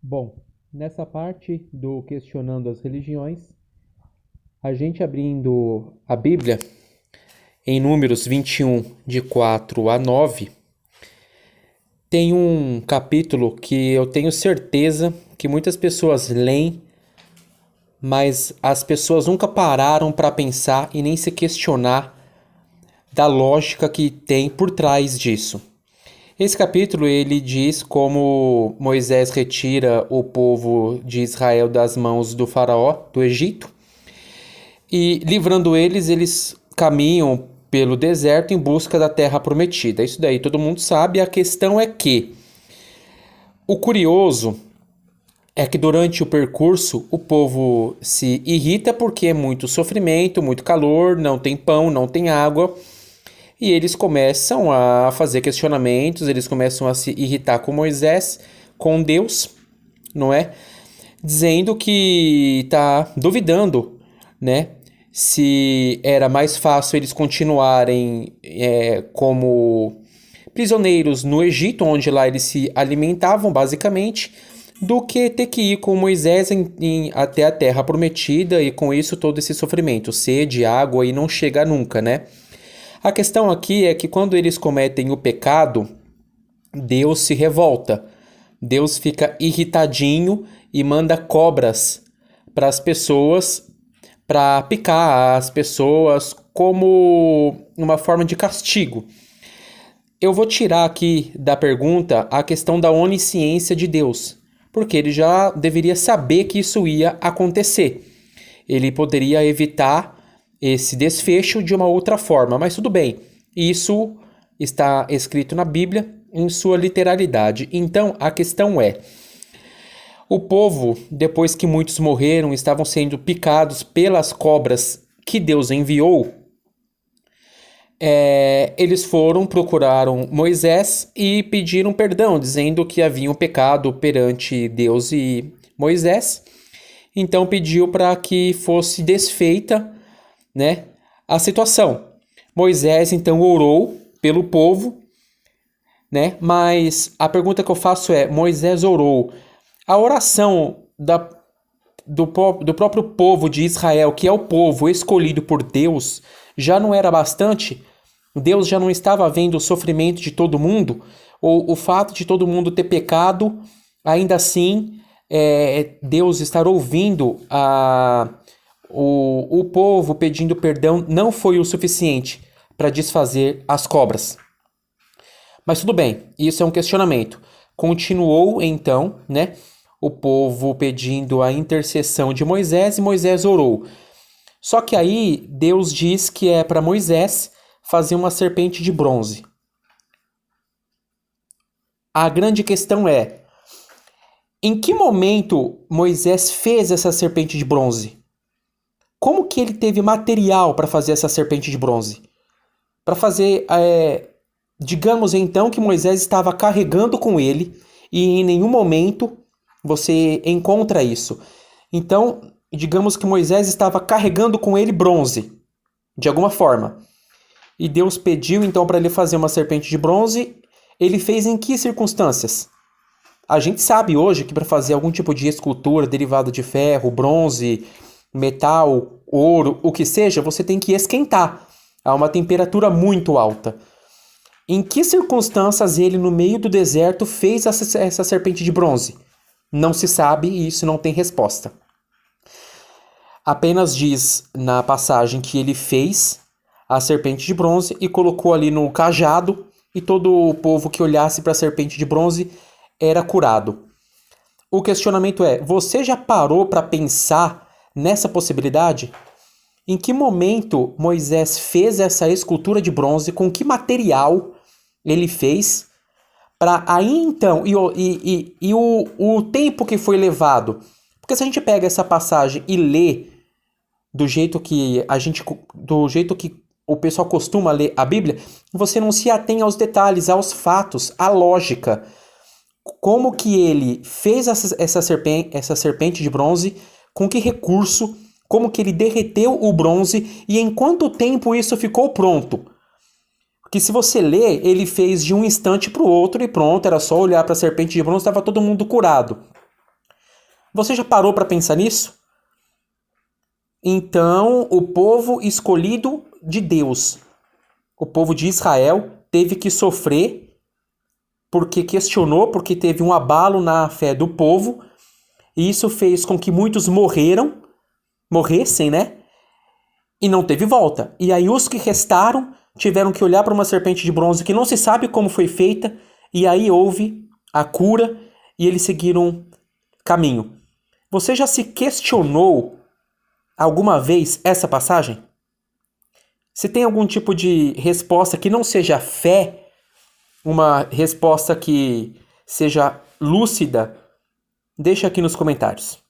Bom, nessa parte do Questionando as Religiões, a gente abrindo a Bíblia em Números 21, de 4 a 9, tem um capítulo que eu tenho certeza que muitas pessoas leem, mas as pessoas nunca pararam para pensar e nem se questionar da lógica que tem por trás disso. Esse capítulo ele diz como Moisés retira o povo de Israel das mãos do faraó do Egito e livrando eles caminham pelo deserto em busca da terra prometida. Isso daí todo mundo sabe. A questão é que o curioso é que durante o percurso o povo se irrita porque é muito sofrimento, muito calor, não tem pão, não tem água. E eles começam a fazer questionamentos, eles começam a se irritar com Moisés, com Deus, não é? Dizendo que está duvidando, né? Se era mais fácil eles continuarem como prisioneiros no Egito, onde lá eles se alimentavam basicamente, do que ter que ir com Moisés até a terra prometida e com isso todo esse sofrimento, sede, água e não chega nunca, né? A questão aqui é que quando eles cometem o pecado, Deus se revolta. Deus fica irritadinho e manda cobras para as pessoas, para picar as pessoas como uma forma de castigo. Eu vou tirar aqui da pergunta a questão da onisciência de Deus, porque ele já deveria saber que isso ia acontecer. Ele poderia evitar esse desfecho de uma outra forma, mas tudo bem, isso está escrito na Bíblia em sua literalidade. Então a questão é: o povo, depois que muitos morreram, estavam sendo picados pelas cobras que Deus enviou, eles procuraram Moisés e pediram perdão, dizendo que haviam pecado perante Deus e Moisés. Então pediu para que fosse desfeita, né, a situação. Moisés então orou pelo povo, né? Mas a pergunta que eu faço é: Moisés orou, a oração do próprio povo de Israel, que é o povo escolhido por Deus, já não era bastante? Deus já não estava vendo o sofrimento de todo mundo? Ou o fato de todo mundo ter pecado, ainda assim, Deus estar ouvindo o povo pedindo perdão não foi o suficiente para desfazer as cobras. Mas tudo bem, isso é um questionamento. Continuou então, né, o povo pedindo a intercessão de Moisés e Moisés orou. Só que aí Deus diz que é para Moisés fazer uma serpente de bronze. A grande questão é: em que momento Moisés fez essa serpente de bronze? Como que ele teve material para fazer essa serpente de bronze? Para fazer, digamos então que Moisés estava carregando com ele e em nenhum momento você encontra isso. Então, digamos que Moisés estava carregando com ele bronze, de alguma forma. E Deus pediu então para ele fazer uma serpente de bronze. Ele fez em que circunstâncias? A gente sabe hoje que para fazer algum tipo de escultura derivada de ferro, bronze, metal, ouro, o que seja, você tem que esquentar a uma temperatura muito alta. Em que circunstâncias ele, no meio do deserto, fez essa serpente de bronze? Não se sabe e isso não tem resposta. Apenas diz na passagem que ele fez a serpente de bronze e colocou ali no cajado, e todo o povo que olhasse para a serpente de bronze era curado. O questionamento é: você já parou para pensar nessa possibilidade? Em que momento Moisés fez essa escultura de bronze? Com que material ele fez? Para aí então, o tempo que foi levado? Porque se a gente pega essa passagem e lê do jeito que o pessoal costuma ler a Bíblia, você não se atém aos detalhes, aos fatos, à lógica. Como que ele fez essa serpente de bronze, com que recurso, como que ele derreteu o bronze e em quanto tempo isso ficou pronto. Porque se você ler, ele fez de um instante para o outro e pronto, era só olhar para a serpente de bronze, estava todo mundo curado. Você já parou para pensar nisso? Então, o povo escolhido de Deus, o povo de Israel, teve que sofrer porque questionou, porque teve um abalo na fé do povo, e isso fez com que muitos morressem, né? E não teve volta. E aí os que restaram tiveram que olhar para uma serpente de bronze que não se sabe como foi feita, e aí houve a cura e eles seguiram caminho. Você já se questionou alguma vez essa passagem? Se tem algum tipo de resposta que não seja fé, uma resposta que seja lúcida, deixa aqui nos comentários.